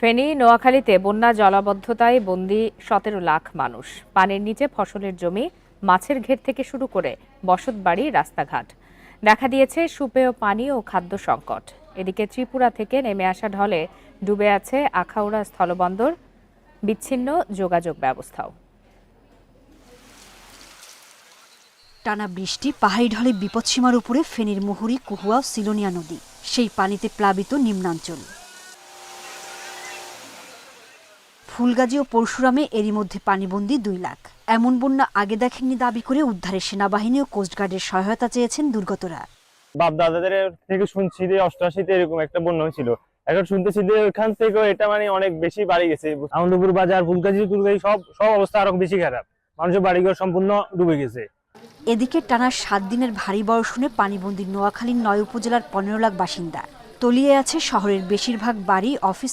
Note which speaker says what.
Speaker 1: ফেনী নোয়াখালীতে বন্যা জলাবদ্ধতায় বন্দী ১৭ লাখ মানুষ। পানির নিচে ফসলের জমি, মাছের ঘের থেকে শুরু করে বসতবাড়ি, রাস্তাঘাট। দেখা দিয়েছে সুপেয় পানি ও খাদ্য সংকট। এদিকে ত্রিপুরা থেকে নেমে আসা ঢলে ডুবে আছে আখাউড়া স্থলবন্দর, বিচ্ছিন্ন যোগাযোগ ব্যবস্থাও।
Speaker 2: টানা বৃষ্টি, পাহাড়ি ঢলে বিপদসীমার উপরে ফেনীর মুহুরী, কুহুয়া, সিলোনিয়া নদী। সেই পানিতে প্লাবিত নিম্নাঞ্চল। ফুলগাজী ও পরশুরামে এরই মধ্যে পানিবন্দী ২ লাখ। এমন বন্যা আগে দেখেননি দাবি করে উদ্ধারে সেনাবাহিনী ও কোস্টগার্ডের সহায়তা চেয়েছেন দুর্গতরা।
Speaker 3: বাপ দাদাদের থেকে শুনছি যে ৮৮-তে এরকম একটা বন্যা হয়েছিল। এখন শুনতেছি যে ওইখান থেকে এটা অনেক বেশি বাড়ি গেছে। আনন্দপুর বাজার, ফুলগাজী, টুলগাজী সব অবস্থা আরো বেশি খারাপ। মানুষের বাড়িঘর সম্পূর্ণ ডুবে গেছে।
Speaker 2: এদিকে টানা ৭ দিনের ভারী বর্ষণে পানিবন্দী নোয়াখালীর ৯ উপজেলার ১৫ লাখ বাসিন্দা। তলিয়ে আছে শহরের বেশিরভাগ বাড়ি, অফিস